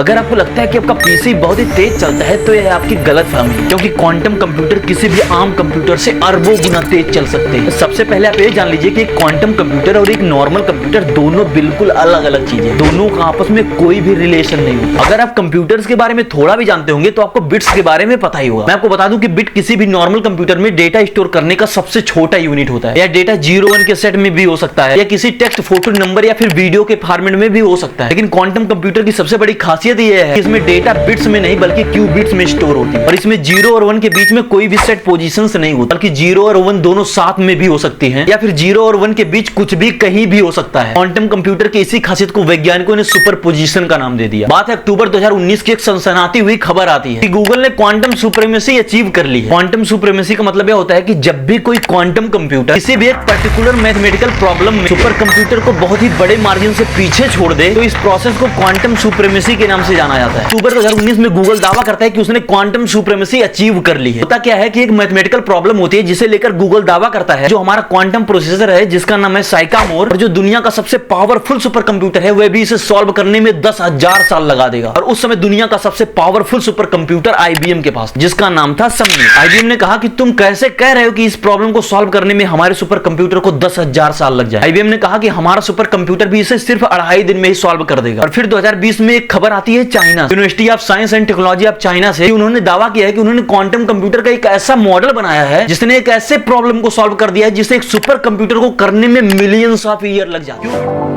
अगर आपको लगता है कि आपका पीसी बहुत ही तेज चलता है तो यह आपकी गलतफहमी है, क्योंकि क्वांटम कंप्यूटर किसी भी आम कंप्यूटर से अरबों गुना तेज चल सकते हैं। सबसे पहले आप ये जान लीजिए कि क्वांटम कंप्यूटर और एक नॉर्मल कंप्यूटर दोनों बिल्कुल अलग अलग चीजें, दोनों का आपस में कोई भी रिलेशन नहीं होता। अगर आप कंप्यूटर्स के बारे में थोड़ा भी जानते होंगे तो आपको बिट्स के बारे में पता ही होगा। मैं आपको बता दूं कि बिट किसी भी नॉर्मल कंप्यूटर में डेटा स्टोर करने का सबसे छोटा यूनिट होता है। या डेटा 0-1 के सेट में भी हो सकता है, या किसी टेक्स्ट, फोटो, नंबर या फिर वीडियो के फॉर्मेट में भी हो सकता है। लेकिन क्वांटम कंप्यूटर की सबसे बड़ी खासियत यह है कि इसमें डेटा बिट्स में नहीं बल्कि क्यूबिट्स में स्टोर होती है। और इसमें 0 और 1 के बीच में कोई भी सेट पोजीशंस नहीं होता, बल्कि 0 और 1 दोनों साथ में भी हो सकती हैं, या फिर 0 और 1 के बीच कुछ भी कहीं भी हो सकता है। क्वांटम कंप्यूटर की इसी खासियत को वैज्ञानिकों ने सुपरपोजिशन का नाम दे दिया। बात है अक्टूबर 2019 की एक सनसनाती हुई खबर आती है कि गूगल ने क्वांटम सुप्रीमेसी अचीव कर ली है। क्वांटम सुप्रीमेसी का मतलब यह होता है कि जब भी कोई क्वांटम कंप्यूटर किसी भी एक पर्टिकुलर मैथमेटिकल प्रॉब्लम में सुपर कंप्यूटर को बहुत ही बड़े मार्जिन से पीछे छोड़ दे तो इस प्रोसेस को क्वांटम सुप्रीमेसी के नाम से जाना जाता है। अक्टूबर 2019 में गूगल दावा करता है कि उसने क्वांटम सुप्रीमेसी अचीव कर ली है। होता क्या है कि एक मैथमेटिकल प्रॉब्लम होती है जिसे लेकर गूगल दावा करता है जो हमारा क्वांटम प्रोसेसर है जिसका नाम है साइकामोर, और जो दुनिया का सबसे पावरफुल सुपर कंप्यूटर है वह भी इसे सॉल्व करने में 10,000 साल लगा देगा। और उस समय दुनिया का सबसे पावरफुल सुपर कंप्यूटर आईबीएम के पास जिसका नाम था सबनेट। आईबीएम ने कहा कि तुम कैसे कह रहे हो कि इस प्रॉब्लम को सॉल्व करने में हमारे सुपर कंप्यूटर को 10,000 साल लग जाए। आईबीएम ने कहा कि हमारा सुपर कंप्यूटर भी इसे सिर्फ 2.5 दिन में ही सॉल्व कर देगा। और फिर 2020 में एक खबर आती है China, university of science and technology of China से। उन्होंने दावा किया है कि उन्होंने क्वांटम कंप्यूटर का एक ऐसा मॉडल बनाया है जिसने एक ऐसे प्रॉब्लम को सॉल्व कर दिया है जिसे एक सुपर कंप्यूटर को करने में मिलियंस ऑफ ईयर लग जाते हैं।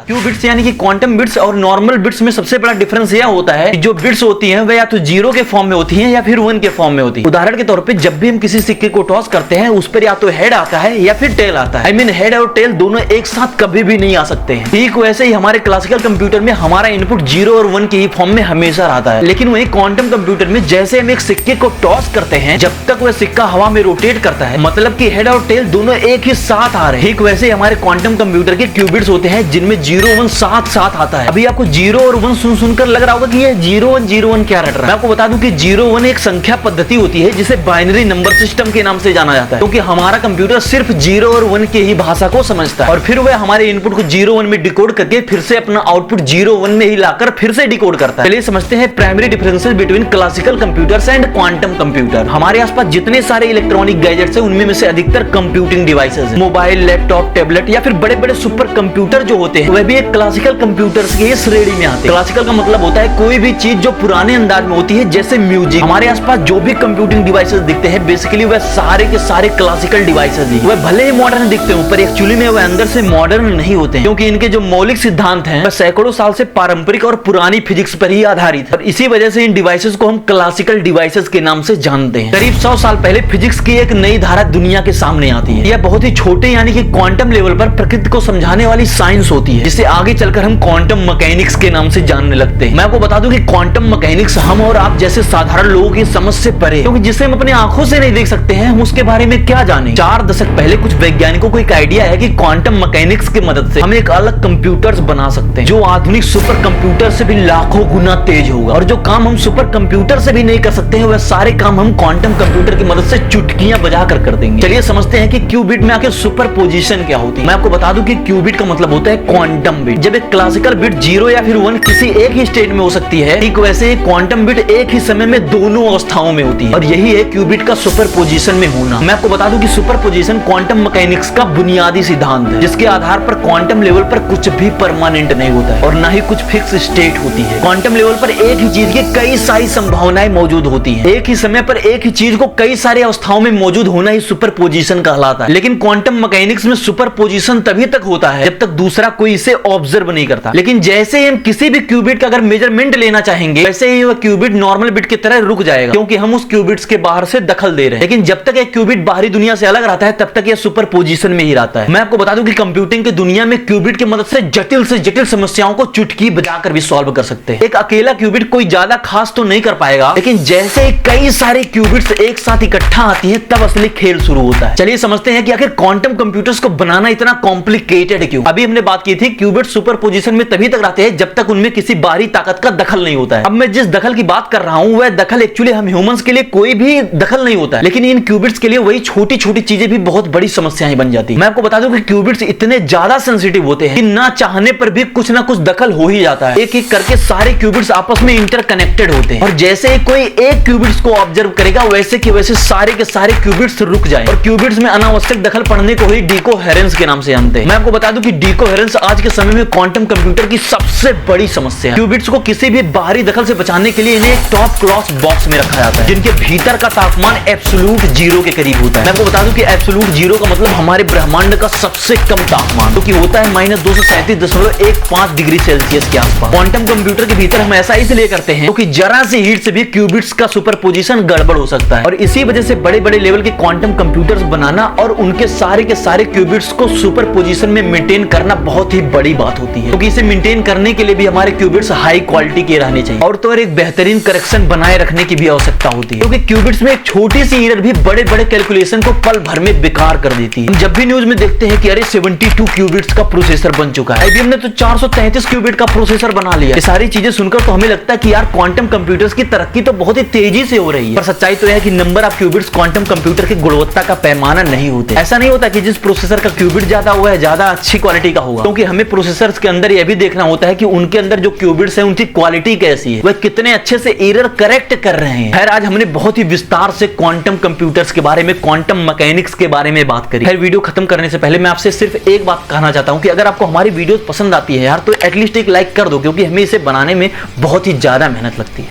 क्यूबिट्स यानी कि क्वांटम बिट्स और नॉर्मल बिट्स में सबसे बड़ा डिफरेंस यह होता है कि जो बिट्स होती हैं वे या तो 0 के फॉर्म में होती हैं या फिर 1 के फॉर्म में होती है। उदाहरण के तौर पे जब भी हम किसी सिक्के को टॉस करते हैं उस पर या तो हेड आता है या फिर टेल आता है। हेड और टेल दोनों एक साथ कभी भी नहीं आ सकते हैं। ठीक वैसे ही हमारे क्लासिकल कंप्यूटर में हमारा इनपुट 0 और 1 के ही फॉर्म में हमेशा आता है। लेकिन वही क्वांटम कंप्यूटर में जैसे हम एक सिक्के को टॉस करते हैं जब तक वह सिक्का हवा में रोटेट करता है मतलब कि हेड और टेल दोनों एक ही साथ आ रहे हैं। ठीक वैसे हमारे क्वांटम कंप्यूटर के क्यूबिट्स होते हैं जिनमें 0-1 साथ आता है। अभी आपको 0 और 1 सुनकर लग रहा होगा कि ये 0-1 क्या रट रहा है। मैं आपको बता दूं कि 0-1 एक संख्या पद्धति होती है जिसे बाइनरी नंबर सिस्टम के नाम से जाना जाता है, क्योंकि हमारा कंप्यूटर सिर्फ 0 और 1 के ही भाषा को समझता है और फिर वह हमारे इनपुट को 0-1 में डिकोड करके फिर से अपना आउटपुट 0-1 में ही लाकर फिर से डिकोड करता है। चलिए समझते हैं primary differences between classical computers and quantum computer. हमारे आसपास जितने सारे इलेक्ट्रॉनिक गैजेट्स हैं उनमें से अधिकतर कंप्यूटिंग डिवाइसेस हैं। मोबाइल, लैपटॉप, टैबलेट या फिर बड़े बड़े सुपर कंप्यूटर जो होते हैं वह भी एक क्लासिकल कंप्यूटर्स की श्रेणी में आते हैं। क्लासिकल का मतलब होता है कोई भी चीज जो पुराने अंदाज में होती है, जैसे म्यूजिक। हमारे आसपास जो भी कंप्यूटिंग डिवाइसेस दिखते हैं बेसिकली वह सारे के सारे क्लासिकल डिवाइसेस ही। वह भले ही मॉडर्न दिखते हो पर एक्चुअली में वह अंदर से मॉडर्न नहीं होते हैं, क्योंकि इनके जो मौलिक सिद्धांत हैं वह सैकड़ों साल से पारंपरिक और पुरानी फिजिक्स पर ही आधारित है। और इसी वजह से इन डिवाइसेस को हम क्लासिकल डिवाइसेस के नाम से जानते हैं। करीब 100 साल पहले फिजिक्स की एक नई धारा दुनिया के सामने आती है। यह बहुत ही छोटे यानी कि क्वांटम लेवल पर प्रकृति को समझाने वाली साइंस होती है, जिसे आगे चलकर हम क्वांटम मैकेनिक्स के नाम से जानने लगते हैं। मैं आपको बता दूं कि क्वांटम मैकेनिक्स हम और आप जैसे साधारण लोगों की समझ से परे, क्योंकि जिसे हम अपनी आंखों से नहीं देख सकते हैं हम उसके बारे में क्या जाने। 4 दशक पहले कुछ वैज्ञानिकों को एक आइडिया है कि क्वांटम मैकेनिक्स की मदद से हम एक अलग कंप्यूटर्स बना सकते हैं जो आधुनिक सुपर कंप्यूटर से भी लाखों गुना तेज होगा। और जो काम हम सुपर कंप्यूटर से भी नहीं कर सकते हैं वह सारे काम हम क्वांटम कंप्यूटर की मदद से चुटकियां बजा कर देंगे। चलिए समझते हैं कि क्यूबिट में आखिर सुपर पोजीशन क्या होती है। मैं आपको बता दूं कि क्यूबिट का मतलब होता है क्वांटम बिट। जब एक क्लासिकल बिट 0 या फिर 1 किसी एक ही स्टेट में हो सकती है, ठीक वैसे क्वांटम बिट एक ही समय में दोनों अवस्थाओं में होती है और यही है क्यूबिट का सुपरपोजिशन में होना। मैं आपको बता दूं कि सुपरपोजिशन क्वांटम मैकेनिक्स का बुनियादी सिद्धांत है, जिसके आधार पर क्वांटम लेवल पर कुछ भी परमानेंट नहीं होता है और ना ही कुछ फिक्स स्टेट होती है। क्वांटम लेवल पर एक ही चीज की कई सारी संभावनाएं मौजूद होती है। एक ही समय पर एक ही चीज को कई सारी अवस्थाओं में मौजूद होना ही सुपरपोजिशन कहलाता है। लेकिन क्वांटम मैकेनिक्स में सुपरपोजिशन तभी तक होता है जब तक दूसरा कोई इसे से ऑब्जर्व नहीं करता। लेकिन जैसे ही हम किसी भी क्यूबिट का अगर मेजरमेंट लेना चाहेंगे, वैसे ही वह क्यूबिट नॉर्मल बिट की तरह रुक जाएगा, क्योंकि हम उस क्यूबिट्स के बाहर से दखल दे रहे हैं। लेकिन जब तक एक क्यूबिट बाहरी दुनिया से अलग रहता है, तब तक यह सुपर पोजीशन में ही रहता है। मैं आपको बता दूं कि कंप्यूटिंग की दुनिया में क्यूबिट की मदद से जटिल समस्याओं को चुटकी बजाकर भी सॉल्व कर सकते हैं। एक अकेला क्यूबिट कोई ज्यादा खास तो नहीं कर पाएगा, लेकिन जैसे कई सारे क्यूबिट्स एक साथ इकट्ठा आती हैं, तब असली खेल शुरू होता है। चलिए समझते हैं कि आखिर क्वांटम कंप्यूटर्स को बनाना इतना कॉम्प्लिकेटेड क्यों। अभी हमने बात की थी क्यूबिट सुपर पोजीशन में तभी तक रहते हैं जब तक उनमें किसी बाहरी ताकत का दखल नहीं होता है। अब मैं जिस दखल की बात कर रहा हूं, वह दखल एक्चुअली हम ह्यूमंस के लिए कोई भी दखल नहीं होता है, लेकिन इन क्यूबिट्स के लिए वही छोटी छोटी चीजें भी बहुत बड़ी समस्याएं बन जाती है। मैं आपको बता दूं कि क्यूबिट्स इतने ज्यादा सेंसिटिव होते हैं कि ना चाहने पर भी कुछ ना कुछ दखल हो ही जाता है। एक एक करके सारे क्यूबिट्स आपस में इंटरकनेक्टेड होते हैं, और जैसे ही कोई एक क्यूबिट्स को ऑब्जर्व करेगा, वैसे के वैसे सारे के सारे क्यूबिट्स रुक जाए। और क्यूबिट्स में अनावश्यक दखल पड़ने को ही डीकोहेरेंस के नाम से जानते हैं। मैं आपको बता दूं कि डीकोहेरेंस आज के समय में क्वांटम कंप्यूटर की सबसे बड़ी समस्या है। क्यूबिट्स को किसी भी बाहरी दखल से बचाने के लिए इन्हें एक टॉप क्लास बॉक्स में रखा जाता है, जिनके भीतर का तापमान एब्सोल्यूट जीरो के करीब होता है। मैं आपको बता दूं कि एब्सोल्यूट जीरो का मतलब हमारे ब्रह्मांड का सबसे कम तापमान, जो कि होता है -237.15 डिग्री सेल्सियस के आसपास। क्वांटम कंप्यूटर के भीतर हम ऐसा इसलिए करते हैं क्योंकि जरा सी हीट से भी क्यूबिट्स का सुपरपोजिशन गड़बड़ हो सकता है, और इसी वजह से बड़े बड़े लेवल के क्वांटम कंप्यूटर्स बनाना और उनके सारे के सारे क्यूबिट्स को सुपर पोजीशन में मेंटेन करना बहुत ही बड़ी बात होती है, क्योंकि इसे मेंटेन करने के लिए भी हमारे क्यूबिट्स हाई क्वालिटी के रहने चाहिए, और तो और एक बेहतरीन करेक्शन बनाए रखने की भी आवश्यकता होती है, क्योंकि क्यूबिट्स में एक छोटी सी एरर भी बड़े बड़े कैलकुलेशन को पल भर में बेकार कर देती है। हम जब भी न्यूज में देखते हैं कि अरे 72 क्यूबिट्स का प्रोसेसर बन चुका है, आईबीएम ने तो 433 क्यूबिट का प्रोसेसर बना लिया। ये सारी चीजें सुनकर तो हमें लगता है कि यार क्वांटम कंप्यूटर्स की तरक्की तो बहुत ही तेजी से हो रही है, पर सच्चाई तो है कि number of qubits quantum computer की गुणवत्ता का पैमाना नहीं होते। ऐसा नहीं होता कि जिस प्रोसेसर का क्यूबिट ज्यादा हुआ है ज्यादा अच्छी क्वालिटी का होगा, क्योंकि हमें प्रोसेसर्स के अंदर यह भी देखना होता है कि उनके अंदर जो क्यूबिट्स हैं उनकी क्वालिटी कैसी है, वह कितने अच्छे से एरर करेक्ट कर रहे हैं। खैर, आज हमने बहुत ही विस्तार से क्वांटम कंप्यूटर्स के बारे में, क्वांटम मैकेनिक्स के बारे में बात करी। खैर, वीडियो खत्म करने से पहले मैं आपसे सिर्फ एक बात कहना चाहता हूं कि अगर आपको हमारी वीडियो पसंद आती है यार, तो एटलीस्ट एक लाइक कर दो, क्योंकि हमें इसे बनाने में बहुत ही ज्यादा मेहनत लगती है।